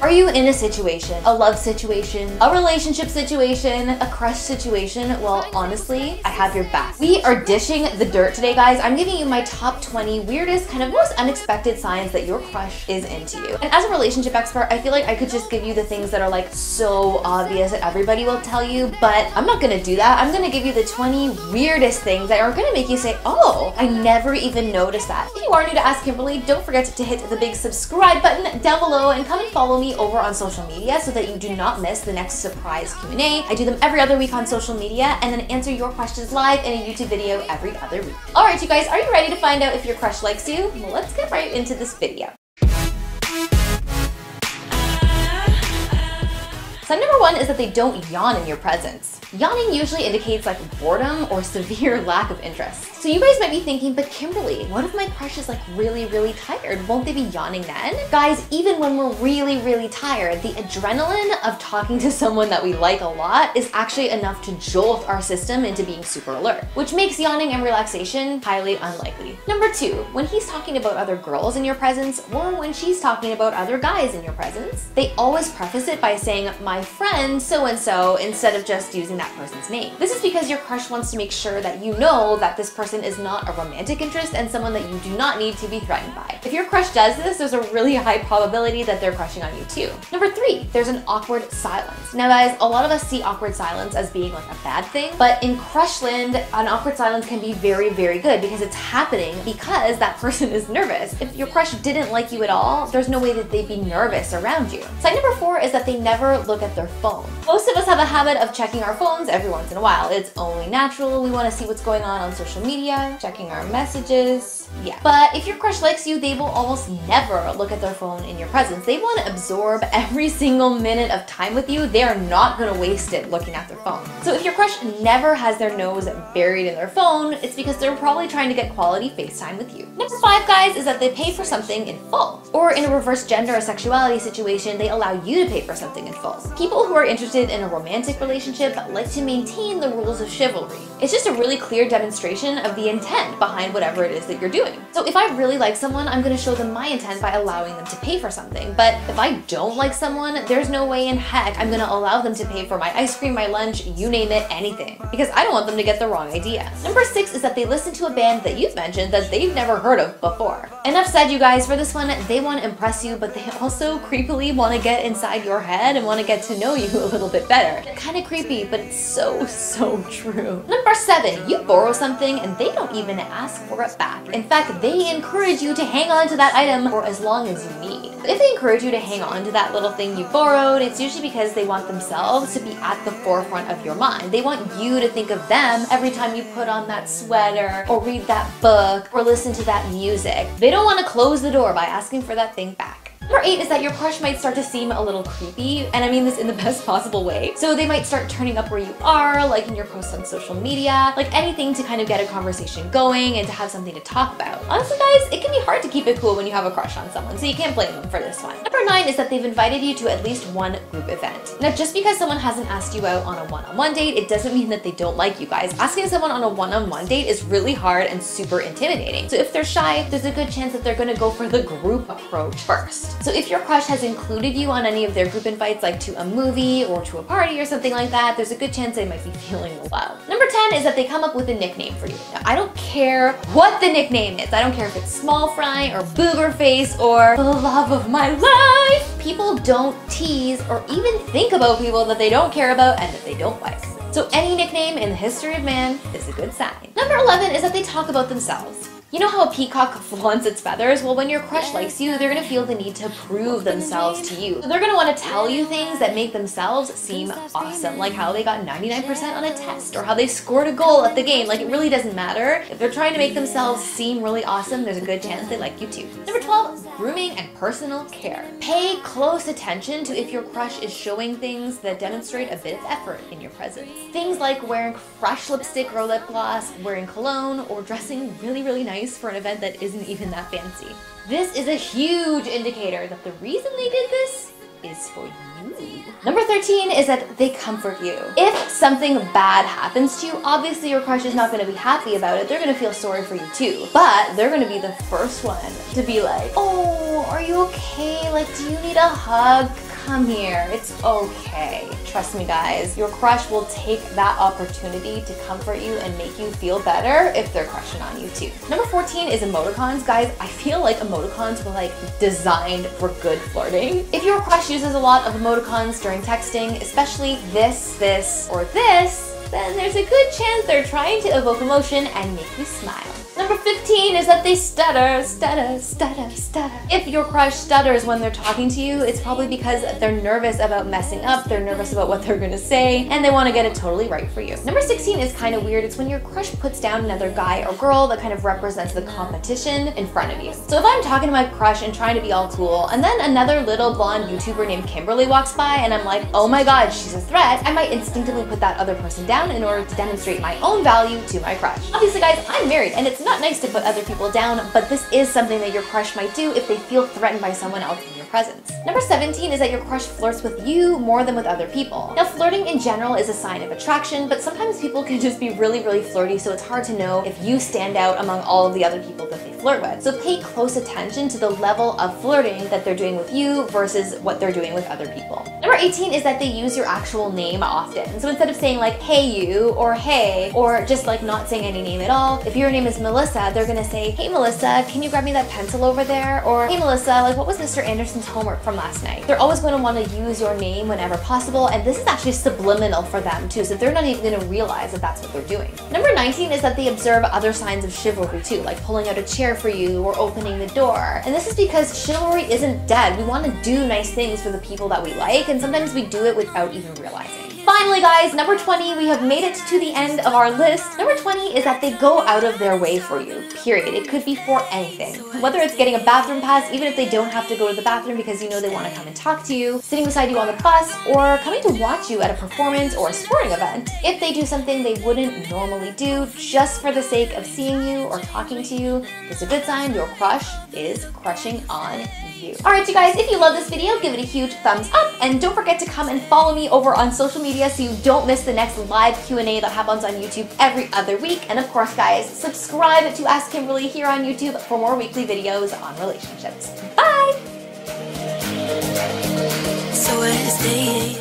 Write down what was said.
Are you in a situation, a love situation, a relationship situation, a crush situation? Well, honestly, I have your back. We are dishing the dirt today, guys. I'm giving you my top 20 weirdest, kind of most unexpected signs that your crush is into you. And as a relationship expert, I feel like I could just give you the things that are like so obvious that everybody will tell you, but I'm not gonna do that. I'm gonna give you the 20 weirdest things that are gonna make you say, oh, I never even noticed that. If you are new to Ask Kimberly, don't forget to hit the big subscribe button down below and come and follow me over on social media so that you do not miss the next surprise Q&A. I do them every other week on social media and then answer your questions live in a YouTube video every other week. All right, you guys, are you ready to find out if your crush likes you? Well, let's get right into this video. Sign number 1 is that they don't yawn in your presence. Yawning usually indicates like boredom or severe lack of interest. So you guys might be thinking, but Kimberly, what if my crush is like really tired? Won't they be yawning then? Guys, even when we're really tired, the adrenaline of talking to someone that we like a lot is actually enough to jolt our system into being super alert, which makes yawning and relaxation highly unlikely. Number 2, when he's talking about other girls in your presence or when she's talking about other guys in your presence, they always preface it by saying, my friend so-and-so, instead of just using that person's name. This is because your crush wants to make sure that you know that this person is not a romantic interest and someone that you do not need to be threatened by. If your crush does this, there's a really high probability that they're crushing on you too. Number 3, there's an awkward silence. Now guys, a lot of us see awkward silence as being like a bad thing, but in Crushland, an awkward silence can be very good because it's happening because that person is nervous. If your crush didn't like you at all, there's no way that they'd be nervous around you. Sign number 4 is that they never look at their phone. Most of us have a habit of checking our phones every once in a while. It's only natural. We want to see what's going on social media, checking our messages. Yeah. But if your crush likes you, they will almost never look at their phone in your presence. They want to absorb every single minute of time with you. They are not going to waste it looking at their phone. So if your crush never has their nose buried in their phone, it's because they're probably trying to get quality FaceTime with you. Number 5, guys, is that they pay for something in full. Or in a reverse gender or sexuality situation, they allow you to pay for something in full. People who are interested in a romantic relationship like to maintain the rules of chivalry. It's just a really clear demonstration of the intent behind whatever it is that you're doing. So if I really like someone, I'm going to show them my intent by allowing them to pay for something. But if I don't like someone, there's no way in heck I'm going to allow them to pay for my ice cream, my lunch, you name it, anything. Because I don't want them to get the wrong idea. Number 6 is that they listen to a band that you've mentioned that they've never heard of before. Enough said, you guys. For this one, they want to impress you, but they also creepily want to get inside your head and want to get to know you a little bit better. Kind of creepy, but it's so true. Number 7, you borrow something and they don't even ask for it back. In fact, they encourage you to hang on to that item for as long as you need. If they encourage you to hang on to that little thing you borrowed, it's usually because they want themselves to be at the forefront of your mind. They want you to think of them every time you put on that sweater or read that book or listen to that music. They don't want to close the door by asking for that thing back. Number 8 is that your crush might start to seem a little creepy, and I mean this in the best possible way. So they might start turning up where you are, liking your posts on social media, like anything to kind of get a conversation going and to have something to talk about. Honestly, guys, it can be hard to keep it cool when you have a crush on someone, so you can't blame them for this one. Number 9 is that they've invited you to at least one group event. Now, just because someone hasn't asked you out on a one-on-one date, it doesn't mean that they don't like you guys. Asking someone on a one-on-one date is really hard and super intimidating. So if they're shy, there's a good chance that they're going to go for the group approach first. So if your crush has included you on any of their group invites, like to a movie or to a party or something like that, there's a good chance they might be feeling love. Number 10 is that they come up with a nickname for you. Now, I don't care what the nickname is. I don't care if it's small fry or booger face or the love of my life. People don't tease or even think about people that they don't care about and that they don't like. So any nickname in the history of man is a good sign. Number 11 is that they talk about themselves. You know how a peacock flaunts its feathers? Well, when your crush likes you, they're gonna feel the need to prove themselves to you. So they're gonna wanna tell you things that make themselves seem awesome, like how they got 99% on a test or how they scored a goal at the game. Like, it really doesn't matter. If they're trying to make themselves seem really awesome, there's a good chance they like you too. Number 12, grooming and personal care. Pay close attention to if your crush is showing things that demonstrate a bit of effort in your presence. Things like wearing fresh lipstick or lip gloss, wearing cologne, or dressing really nice for an event that isn't even that fancy. This is a huge indicator that the reason they did this is for you. Number 13 is that they comfort you. If something bad happens to you, obviously your crush is not going to be happy about it. They're going to feel sorry for you too. But they're going to be the first one to be like, oh, are you okay? Like, do you need a hug? come here, it's okay. Trust me guys, your crush will take that opportunity to comfort you and make you feel better if they're crushing on you too. Number 14 is emoticons. Guys, I feel like emoticons were like designed for good flirting. If your crush uses a lot of emoticons during texting, especially this, or this, then there's a good chance they're trying to evoke emotion and make you smile. Number 15 is that they stutter. If your crush stutters when they're talking to you, it's probably because they're nervous about messing up, they're nervous about what they're gonna say, and they wanna get it totally right for you. Number 16 is kind of weird. It's when your crush puts down another guy or girl that kind of represents the competition in front of you. So if I'm talking to my crush and trying to be all cool, and then another little blonde YouTuber named Kimberly walks by and I'm like, oh my god, she's a threat, I might instinctively put that other person down in order to demonstrate my own value to my crush. Obviously guys, I'm married and it's not nice to put other people down, but this is something that your crush might do if they feel threatened by someone else in your presence. Number 17 is that your crush flirts with you more than with other people. Now flirting in general is a sign of attraction, but sometimes people can just be really flirty, so it's hard to know if you stand out among all of the other people that they flirt with. So pay close attention to the level of flirting that they're doing with you versus what they're doing with other people. Number 18 is that they use your actual name often. So instead of saying like, hey you, or hey, or just like not saying any name at all, if your name is Melissa, they're gonna say, hey Melissa, can you grab me that pencil over there? Or hey Melissa, like what was Mr. Anderson's homework from last night? They're always going to want to use your name whenever possible, and this is actually subliminal for them too, so they're not even going to realize that that's what they're doing. Number 19 is that they observe other signs of chivalry too, like pulling out a chair for you or opening the door. And this is because chivalry isn't dead. We want to do nice things for the people that we like, and sometimes we do it without even realizing. Finally guys, number 20, we have made it to the end of our list. Number 20 is that they go out of their way for you, period. It could be for anything. Whether it's getting a bathroom pass, even if they don't have to go to the bathroom because you know they want to come and talk to you, sitting beside you on the bus, or coming to watch you at a performance or a sporting event. If they do something they wouldn't normally do just for the sake of seeing you or talking to you, it's a good sign your crush is crushing on you. Alright you guys, if you love this video, give it a huge thumbs up, and don't forget to come and follow me over on social media so you don't miss the next live Q&A that happens on YouTube every other week. And of course guys, subscribe to Ask Kimberly here on YouTube for more weekly videos on relationships. Bye! So hesitating.